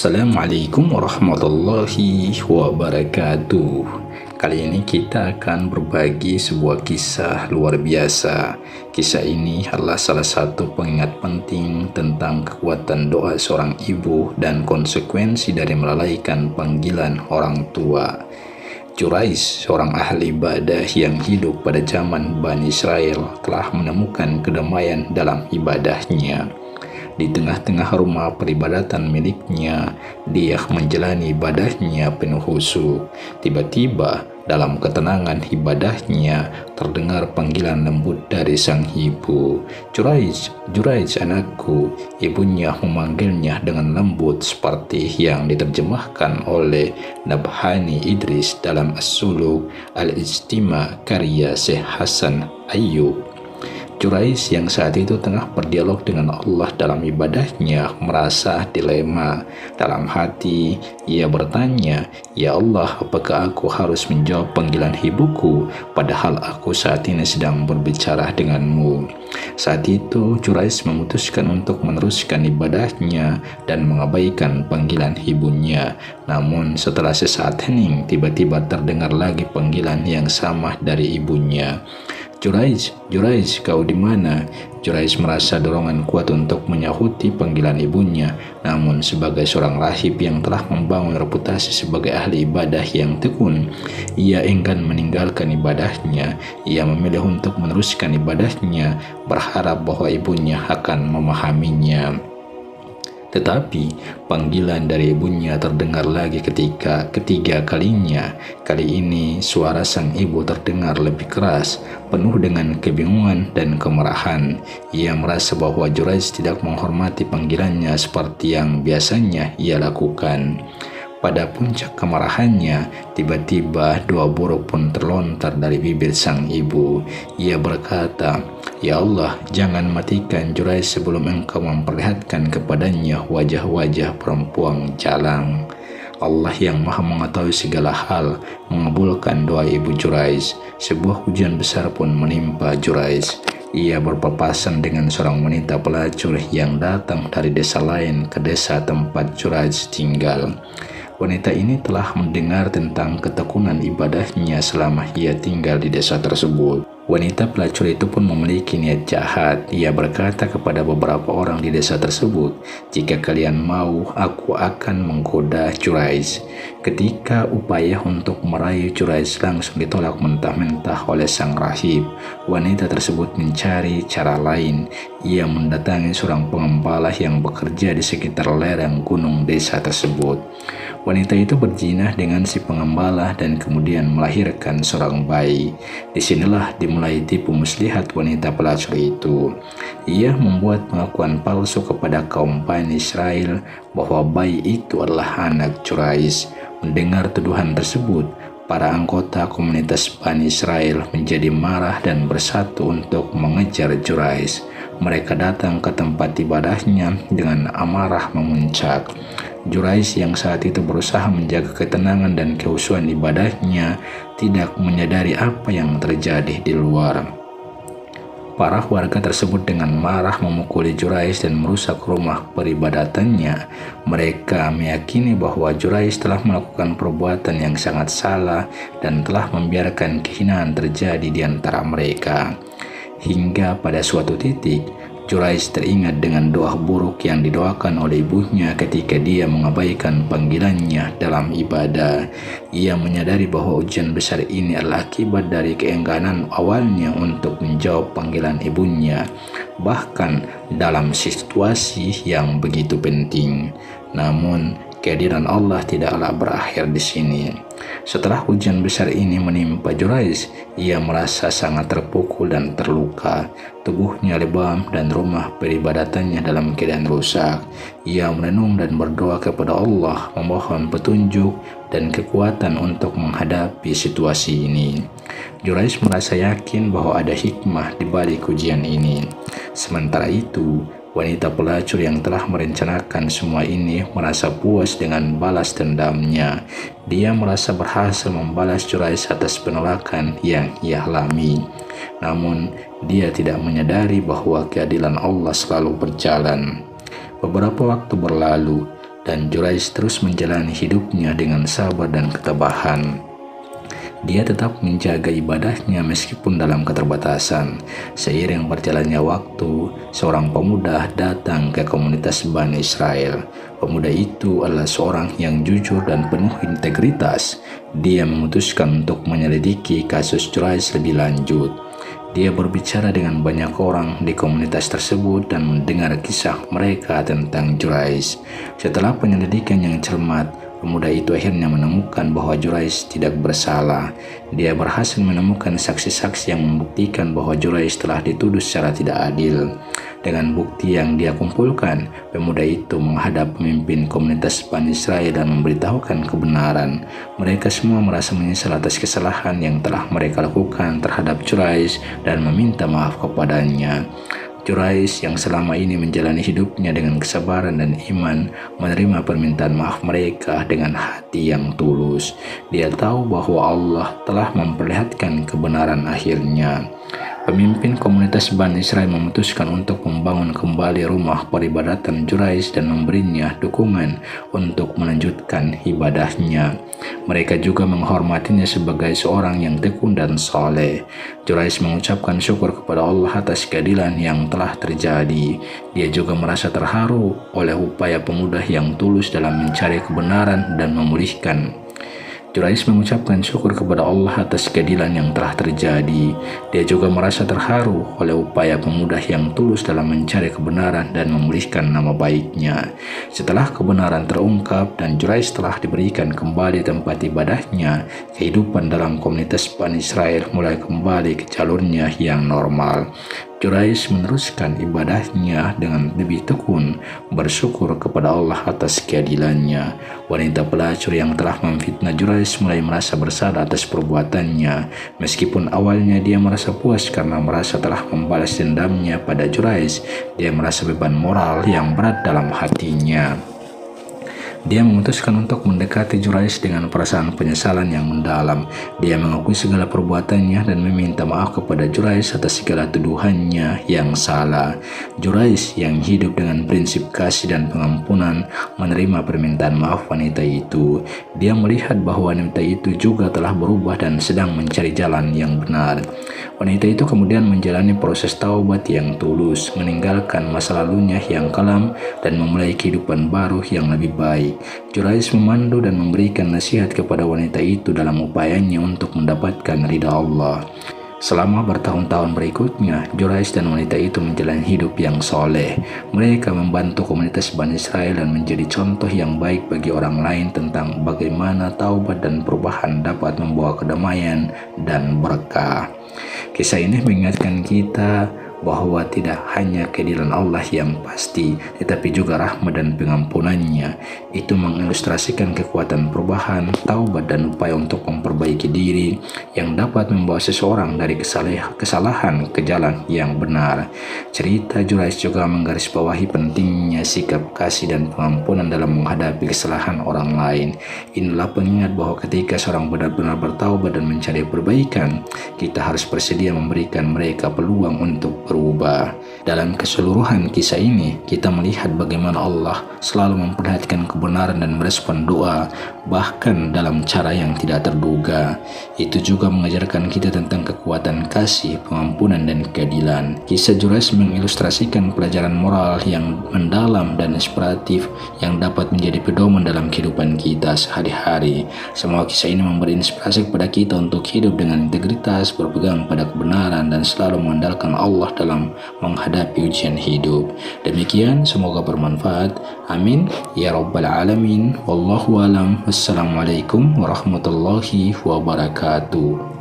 Assalamualaikum warahmatullahi wabarakatuh. Kali ini kita akan berbagi sebuah kisah luar biasa. Kisah ini adalah salah satu pengingat penting tentang kekuatan doa seorang ibu dan konsekuensi dari melalaikan panggilan orang tua. Quraisy, seorang ahli ibadah yang hidup pada zaman Bani Israel, telah menemukan kedamaian dalam ibadahnya. Di tengah-tengah rumah peribadatan miliknya, dia menjalani ibadahnya penuh khusyuk. Tiba-tiba, dalam ketenangan ibadahnya, terdengar panggilan lembut dari sang ibu. Quraisy, Quraisy anakku. Ibunya memanggilnya dengan lembut seperti yang diterjemahkan oleh Nabhani Idris dalam As-Suluk Al-Ijtima karya Syekh Hasan Ayyub. Quraisy yang saat itu tengah berdialog dengan Allah dalam ibadahnya merasa dilema. Dalam hati, ia bertanya, "Ya Allah, apakah aku harus menjawab panggilan ibuku, padahal aku saat ini sedang berbicara denganmu?" Saat itu, Quraisy memutuskan untuk meneruskan ibadahnya dan mengabaikan panggilan ibunya. Namun, setelah sesaat hening, tiba-tiba terdengar lagi panggilan yang sama dari ibunya. "Quraisy, Quraisy, kau di mana?" Quraisy merasa dorongan kuat untuk menyahuti panggilan ibunya. Namun sebagai seorang rahib yang telah membangun reputasi sebagai ahli ibadah yang tekun, ia enggan meninggalkan ibadahnya. Ia memilih untuk meneruskan ibadahnya, berharap bahwa ibunya akan memahaminya. Tetapi panggilan dari ibunya terdengar lagi ketika ketiga kalinya. Kali ini suara sang ibu terdengar lebih keras, penuh dengan kebingungan dan kemarahan. Ia merasa bahwa Quraisy tidak menghormati panggilannya seperti yang biasanya ia lakukan. Pada puncak kemarahannya, tiba-tiba dua buruk pun terlontar dari bibir sang ibu. Ia berkata, "Ya Allah, jangan matikan Quraisy sebelum Engkau memperlihatkan kepadanya wajah-wajah perempuan jalang." Allah yang maha mengetahui segala hal mengabulkan doa ibu Quraisy. Sebuah hujan besar pun menimpa Quraisy. Ia berpapasan dengan seorang wanita pelacur yang datang dari desa lain ke desa tempat Quraisy tinggal. Wanita ini telah mendengar tentang ketekunan ibadahnya selama ia tinggal di desa tersebut. Wanita pelacur itu pun memiliki niat jahat. Ia berkata kepada beberapa orang di desa tersebut, "Jika kalian mau, aku akan menggoda Quraisy." Ketika upaya untuk merayu Quraisy langsung ditolak mentah-mentah oleh sang rahib, wanita tersebut mencari cara lain. Ia mendatangi seorang pengembala yang bekerja di sekitar lereng gunung desa tersebut. Wanita itu berzina dengan si pengembala dan kemudian melahirkan seorang bayi. Disinilah dimulai tipu muslihat wanita pelacur itu. Ia membuat pengakuan palsu kepada kaum Bani Israel bahwa bayi itu adalah anak Quraisy. Mendengar tuduhan tersebut, para anggota komunitas Bani Israel menjadi marah dan bersatu untuk mengejar Quraisy. Mereka datang ke tempat ibadahnya dengan amarah memuncak. Quraisy yang saat itu berusaha menjaga ketenangan dan kehusuan ibadahnya tidak menyadari apa yang terjadi di luar. Para warga tersebut dengan marah memukuli Quraisy dan merusak rumah peribadatannya. Mereka meyakini bahwa Quraisy telah melakukan perbuatan yang sangat salah dan telah membiarkan kehinaan terjadi di antara mereka. Hingga pada suatu titik, Quraisy teringat dengan doa buruk yang didoakan oleh ibunya ketika dia mengabaikan panggilannya dalam ibadah. Ia menyadari bahwa ujian besar ini adalah akibat dari keengganan awalnya untuk menjawab panggilan ibunya, bahkan dalam situasi yang begitu penting. Namun, kehadiran Allah tidaklah berakhir di sini. Setelah hujan besar ini menimpa Quraisy, ia merasa sangat terpukul dan terluka. Tubuhnya lebam dan rumah peribadatannya dalam keadaan rusak. Ia merenung dan berdoa kepada Allah, memohon petunjuk dan kekuatan untuk menghadapi situasi ini. Quraisy merasa yakin bahwa ada hikmah di balik ujian ini. Sementara itu, wanita pelacur yang telah merencanakan semua ini merasa puas dengan balas dendamnya. Dia merasa berhasil membalas Quraisy atas penolakan yang ia alami. Namun, dia tidak menyadari bahwa keadilan Allah selalu berjalan. Beberapa waktu berlalu, dan Juraiz terus menjalani hidupnya dengan sabar dan ketabahan. Dia tetap menjaga ibadahnya meskipun dalam keterbatasan. Seiring berjalannya waktu, seorang pemuda datang ke komunitas Bani Israel. Pemuda itu adalah seorang yang jujur dan penuh integritas. Dia memutuskan untuk menyelidiki kasus Juraiz lebih lanjut. Dia berbicara dengan banyak orang di komunitas tersebut dan mendengar kisah mereka tentang Juraiz. Setelah penyelidikan yang cermat, pemuda itu akhirnya menemukan bahwa Juraiz tidak bersalah. Dia berhasil menemukan saksi-saksi yang membuktikan bahwa Juraiz telah dituduh secara tidak adil. Dengan bukti yang dia kumpulkan, pemuda itu menghadap pemimpin komunitas Bani Israel dan memberitahukan kebenaran. Mereka semua merasa menyesal atas kesalahan yang telah mereka lakukan terhadap Juraiz dan meminta maaf kepadanya. Juraiz yang selama ini menjalani hidupnya dengan kesabaran dan iman menerima permintaan maaf mereka dengan hati yang tulus. Dia tahu bahwa Allah telah memperlihatkan kebenaran akhirnya. Pemimpin komunitas Bani Israel memutuskan untuk membangun kembali rumah peribadatan Juraiz dan memberinya dukungan untuk melanjutkan ibadahnya. Mereka juga menghormatinya sebagai seorang yang tekun dan soleh. Juraiz mengucapkan syukur kepada Allah atas keadilan yang telah terjadi. Dia juga merasa terharu oleh upaya pemuda yang tulus dalam mencari kebenaran dan memulihkan. Juraiz mengucapkan syukur kepada Allah atas keadilan yang telah terjadi. Dia juga merasa terharu oleh upaya pemuda yang tulus dalam mencari kebenaran dan memulihkan nama baiknya. Setelah kebenaran terungkap dan Juraiz telah diberikan kembali tempat ibadahnya, kehidupan dalam komunitas Bani Israel mulai kembali ke jalurnya yang normal. Juraiz meneruskan ibadahnya dengan lebih tekun, bersyukur kepada Allah atas keadilannya. Wanita pelacur yang telah memfitnah Juraiz mulai merasa bersalah atas perbuatannya. Meskipun awalnya dia merasa puas karena merasa telah membalas dendamnya pada Juraiz, dia merasa beban moral yang berat dalam hatinya. Dia memutuskan untuk mendekati Juraiz dengan perasaan penyesalan yang mendalam. Dia mengakui segala perbuatannya dan meminta maaf kepada Juraiz atas segala tuduhannya yang salah. Juraiz yang hidup dengan prinsip kasih dan pengampunan menerima permintaan maaf wanita itu. Dia melihat bahwa wanita itu juga telah berubah dan sedang mencari jalan yang benar. Wanita itu kemudian menjalani proses taubat yang tulus, meninggalkan masa lalunya yang kelam dan memulai kehidupan baru yang lebih baik. Juraiz memandu dan memberikan nasihat kepada wanita itu dalam upayanya untuk mendapatkan ridha Allah. Selama bertahun-tahun berikutnya, Juraiz dan wanita itu menjalani hidup yang soleh. Mereka membantu komunitas Bani Israel dan menjadi contoh yang baik bagi orang lain tentang bagaimana taubat dan perubahan dapat membawa kedamaian dan berkah. Kisah ini mengingatkan kita bahwa tidak hanya keadilan Allah yang pasti, tetapi juga rahmat dan pengampunannya. Itu mengilustrasikan kekuatan perubahan, taubat dan upaya untuk memperbaiki diri yang dapat membawa seseorang dari kesalahan ke jalan yang benar. Cerita Juraiz juga menggarisbawahi pentingnya sikap kasih dan pengampunan dalam menghadapi kesalahan orang lain. Inilah pengingat bahwa ketika seorang benar-benar bertaubat dan mencari perbaikan, kita harus bersedia memberikan mereka peluang untuk berubah. Dalam keseluruhan kisah ini, kita melihat bagaimana Allah selalu memperhatikan kebenaran dan merespon doa, bahkan dalam cara yang tidak terduga. Itu juga mengajarkan kita tentang kekuatan kasih, pengampunan, dan keadilan. Kisah Juraiz mengilustrasikan pelajaran moral yang mendalam dan inspiratif yang dapat menjadi pedoman dalam kehidupan kita sehari-hari. Semua kisah ini memberi inspirasi kepada kita untuk hidup dengan integritas, berpegang pada kebenaran, dan selalu mengandalkan Allah dalam menghadapi ujian hidup. Demikian, semoga bermanfaat. Amin ya rabbal alamin. Wallahu alam. Wassalamualaikum warahmatullahi wabarakatuh.